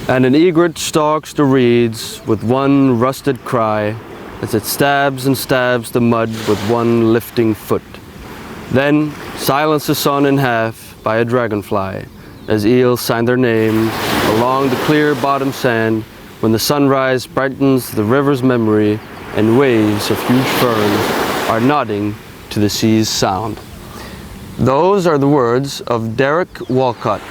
And an egret stalks the reeds with one rusted cry as it stabs and stabs the mud with one lifting foot. Then silence is sawn in half by a dragonfly as eels sign their names along the clear bottom sand when the sunrise brightens the river's memory and waves of huge ferns are nodding to the sea's sound. Those are the words of Derek Walcott.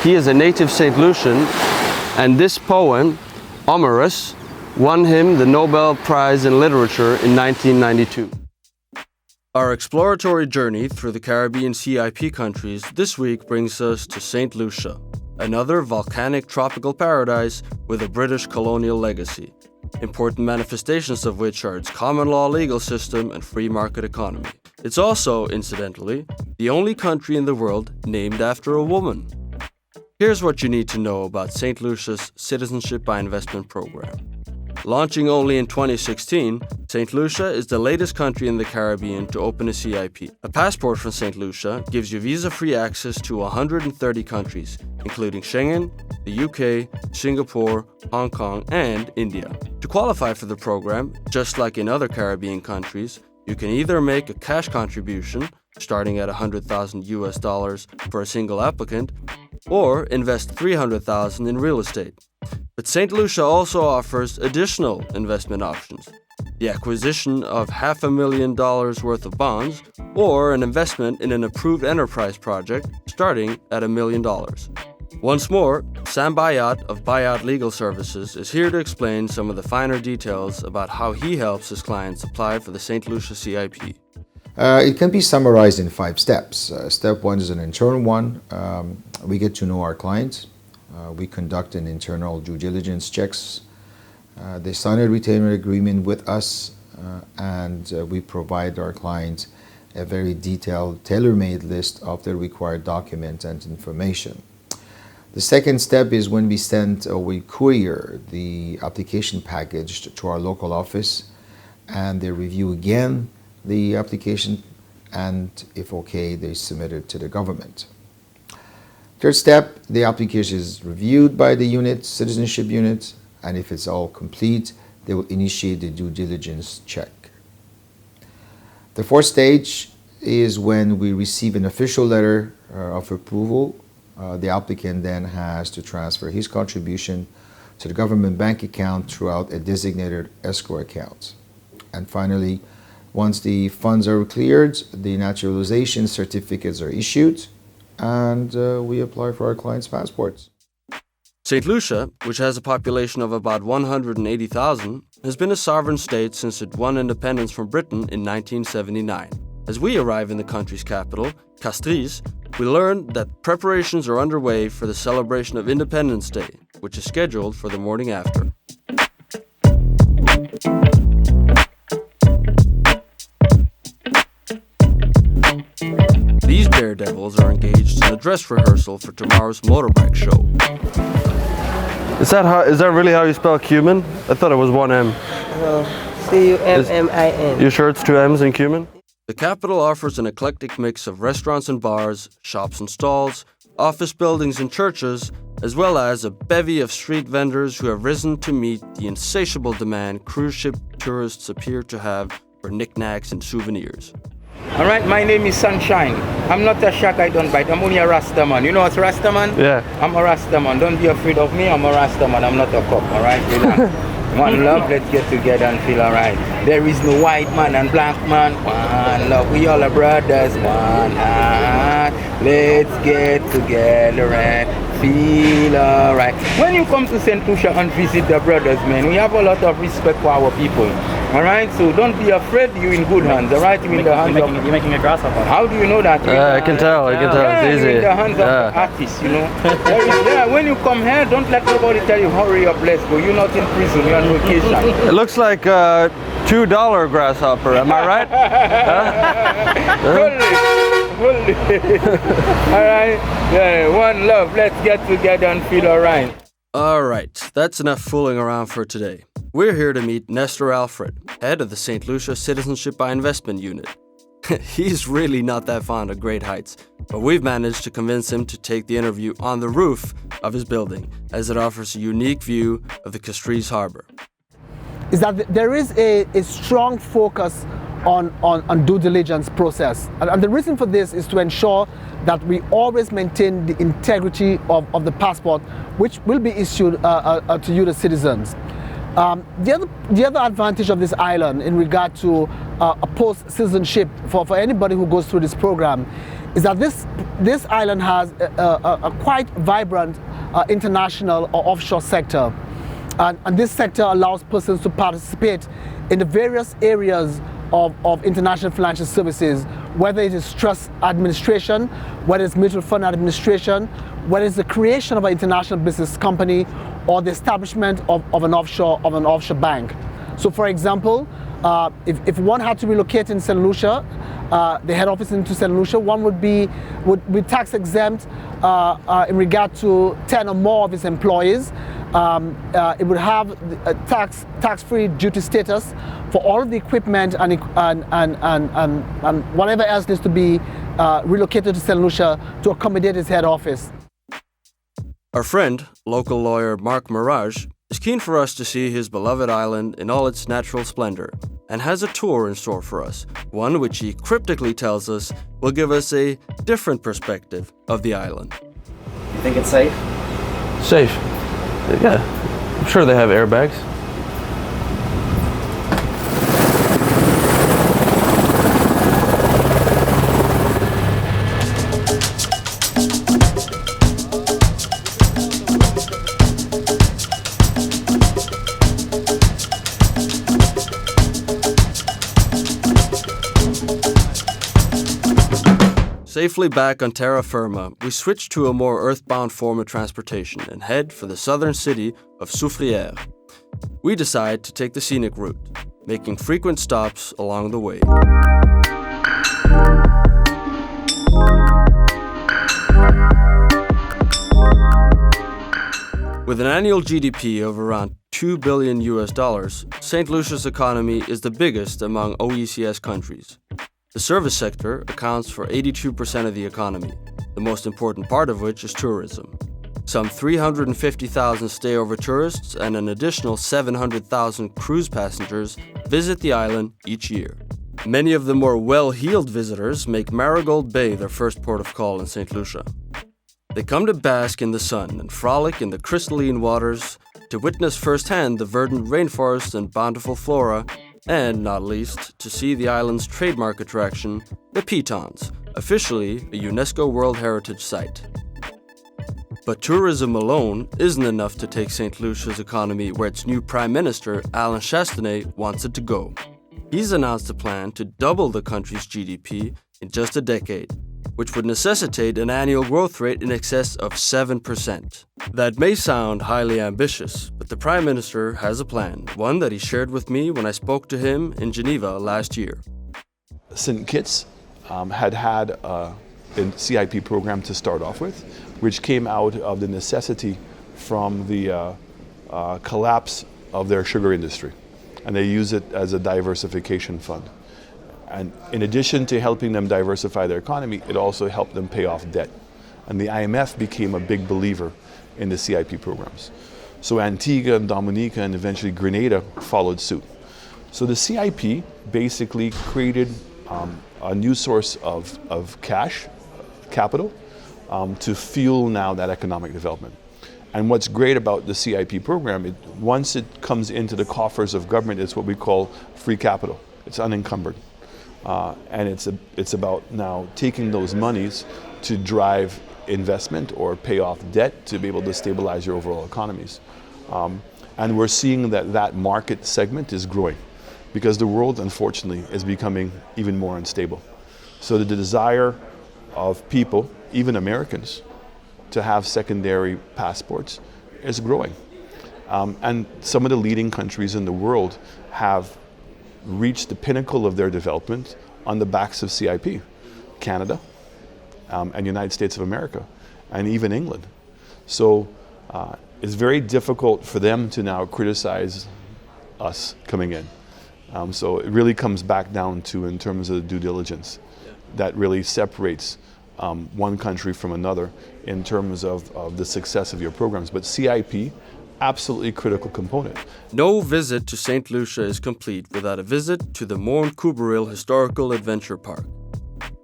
He is a native Saint Lucian, and this poem, Omerous, won him the Nobel Prize in Literature in 1992. Our exploratory journey through the Caribbean CIP countries this week brings us to Saint Lucia, another volcanic tropical paradise with a British colonial legacy, important manifestations of which are its common law legal system and free market economy. It's also, incidentally, the only country in the world named after a woman. Here's what you need to know about Saint Lucia's Citizenship by Investment program. Launching only in 2016, Saint Lucia is the latest country in the Caribbean to open a CIP. A passport from Saint Lucia gives you visa-free access to 130 countries, including Schengen, the UK, Singapore, Hong Kong, and India. To qualify for the program, just like in other Caribbean countries, you can either make a cash contribution, starting at $100,000 for a single applicant, or invest $300,000 in real estate. But Saint Lucia also offers additional investment options: the acquisition of $500,000 worth of bonds, or an investment in an approved enterprise project starting at $1 million. Once more, Sam Bayat of Bayat Legal Services is here to explain some of the finer details about how he helps his clients apply for the Saint Lucia CIP. It can be summarized in 5 steps. Step 1 is an internal one. We get to know our clients. We conduct an internal due diligence checks. They sign a retainer agreement with us, and we provide our clients a very detailed, tailor-made list of the required documents and information. The second step is when we send or we courier the application package to our local office, and they review again the application, and if okay, they submit it to the government. Third step, the application is reviewed by the unit, citizenship unit, and if it's all complete, they will initiate the due diligence check. The fourth stage is when we receive an official letter of approval. The applicant then has to transfer his contribution to the government bank account throughout a designated escrow account. And finally, once the funds are cleared, the naturalization certificates are issued, and we apply for our clients' passports. St. Lucia, which has a population of about 180,000, has been a sovereign state since it won independence from Britain in 1979. As we arrive in the country's capital, Castries, we learn that preparations are underway for the celebration of Independence Day, which is scheduled for the morning after. These daredevils are engaged in a dress rehearsal for tomorrow's motorbike show. Is that really how you spell cumin? I thought it was one M. C-U-M-M-I-N. You sure it's 2 M's in cumin? The capital offers an eclectic mix of restaurants and bars, shops and stalls, office buildings and churches, as well as a bevy of street vendors who have risen to meet the insatiable demand cruise ship tourists appear to have for knickknacks and souvenirs. All right, my name is Sunshine. I'm not a shark, I don't bite. I'm only a Rastaman. You know what's Rastaman? Yeah. I'm a Rastaman. Don't be afraid of me. I'm a Rastaman. I'm not a cop. All right, relax. One love, let's get together and feel all right. There is no white man and black man. One love, we all are brothers. One heart. Let's get together and feel all right. When you come to Saint Lucia and visit the brothers, man, we have a lot of respect for our people. All right, so don't be afraid. You're in good hands. All right, you're in the hands of. You're making a grasshopper. How do you know that? I can tell. Yeah, It's easy. you're in the hands of the artists, you know. When you come here, don't let nobody tell you hurry up, let's go. You're not in prison. You're on vacation. It looks like a $2 grasshopper. Am I right? Hold it. All right. Yeah, one love. Let's get together and feel all right. All right, that's enough fooling around for today. We're here to meet Nestor Alfred, head of the St. Lucia Citizenship by Investment Unit. He's really not that fond of great heights, but we've managed to convince him to take the interview on the roof of his building, as it offers a unique view of the Castries Harbor. Is that there is a strong focus on due diligence process. And the reason for this is to ensure that we always maintain the integrity of the passport, which will be issued to you, the citizens. The other advantage of this island in regard to a post-citizenship for anybody who goes through this program is that this island has a quite vibrant international or offshore sector. And this sector allows persons to participate in the various areas of international financial services, whether it is trust administration, whether it's mutual fund administration, whether it's the creation of an international business company, or the establishment of an offshore bank. So, for example, if one had to relocate in Saint Lucia, the head office into Saint Lucia, one would be tax exempt in regard to 10 or more of its employees. It would have a tax-free duty status for all of the equipment and whatever else needs to be relocated to Saint Lucia to accommodate its head office. Our friend, local lawyer Mark Mirage, is keen for us to see his beloved island in all its natural splendor, and has a tour in store for us, one which he cryptically tells us will give us a different perspective of the island. You think it's safe? Safe? Yeah, I'm sure they have airbags. Safely back on terra firma, we switch to a more earthbound form of transportation and head for the southern city of Soufrière. We decide to take the scenic route, making frequent stops along the way. With an annual GDP of around $2 billion US, St. Lucia's economy is the biggest among OECS countries. The service sector accounts for 82% of the economy, the most important part of which is tourism. Some 350,000 stay-over tourists and an additional 700,000 cruise passengers visit the island each year. Many of the more well-heeled visitors make Marigold Bay their first port of call in St. Lucia. They come to bask in the sun and frolic in the crystalline waters, to witness firsthand the verdant rainforests and bountiful flora, and, not least, to see the island's trademark attraction, the pitons, officially a UNESCO World Heritage Site. But tourism alone isn't enough to take St. Lucia's economy where its new Prime Minister, Alain Chastanet, wants it to go. He's announced a plan to double the country's GDP in just a decade, which would necessitate an annual growth rate in excess of 7%. That may sound highly ambitious, but the Prime Minister has a plan, one that he shared with me when I spoke to him in Geneva last year. St. Kitts had a CIP program to start off with, which came out of the necessity from the collapse of their sugar industry. And they use it as a diversification fund. And in addition to helping them diversify their economy, it also helped them pay off debt. And the IMF became a big believer in the CIP programs. So Antigua and Dominica and eventually Grenada followed suit. So the CIP basically created a new source of capital, to fuel now that economic development. And what's great about the CIP program, once it comes into the coffers of government, it's what we call free capital. It's unencumbered. And it's about now taking those monies to drive investment or pay off debt to be able to stabilize your overall economies. And we're seeing that market segment is growing because the world, unfortunately, is becoming even more unstable. So the desire of people, even Americans, to have secondary passports is growing. And some of the leading countries in the world have reached the pinnacle of their development on the backs of CIP. Canada and United States of America, and even England. So it's very difficult for them to now criticize us coming in. So it really comes back down to, in terms of the due diligence, that really separates one country from another in terms of the success of your programs. But CIP, absolutely critical component. No visit to Saint Lucia is complete without a visit to the Mont Couberil Historical Adventure Park.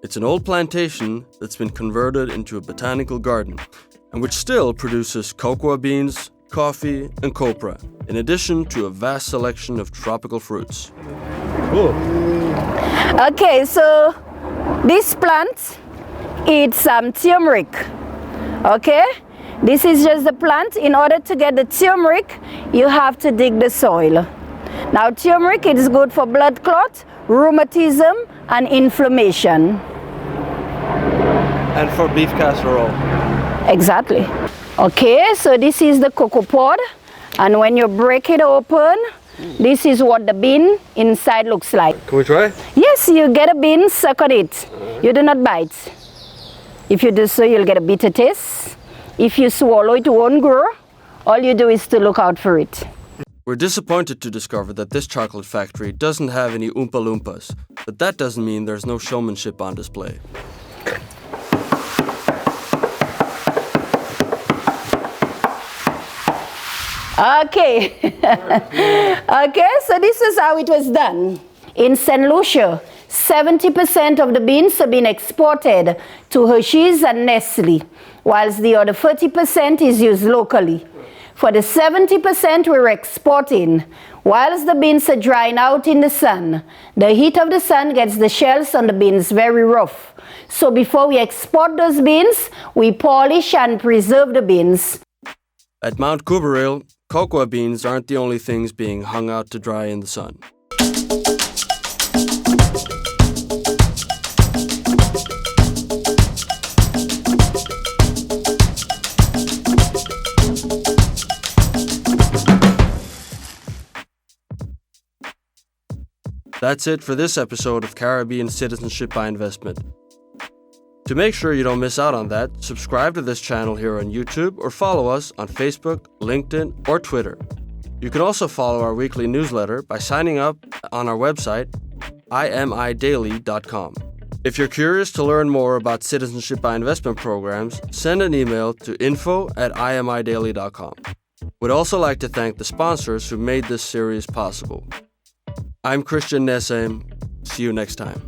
It's an old plantation that's been converted into a botanical garden, and which still produces cocoa beans, coffee, and copra, in addition to a vast selection of tropical fruits. Cool. Okay, so this plant, it's turmeric. Okay, this is just the plant. In order to get the turmeric, you have to dig the soil. Now, turmeric is good for blood clot, rheumatism, and inflammation. And for beef casserole. Exactly. Okay, so this is the cocoa pod, and when you break it open, this is what the bean inside looks like. Can we try? Yes, you get a bean, suck on it. You do not bite. If you do so, you'll get a bitter taste. If you swallow, it won't grow. All you do is to look out for it. We're disappointed to discover that this chocolate factory doesn't have any Oompa Loompas, but that doesn't mean there's no showmanship on display. Okay. Okay, so this is how it was done. In Saint Lucia, 70% of the beans have been exported to Hershey's and Nestle, whilst the other 30% is used locally. For the 70% we're exporting, whilst the beans are drying out in the sun, the heat of the sun gets the shells on the beans very rough. So before we export those beans, we polish and preserve the beans. At Mount Couberil, cocoa beans aren't the only things being hung out to dry in the sun. That's it for this episode of Caribbean Citizenship by Investment. To make sure you don't miss out on that, subscribe to this channel here on YouTube or follow us on Facebook, LinkedIn, or Twitter. You can also follow our weekly newsletter by signing up on our website, imidaily.com. If you're curious to learn more about citizenship by investment programs, send an email to info@imidaily.com. We'd also like to thank the sponsors who made this series possible. I'm Christian Nesheim. See you next time.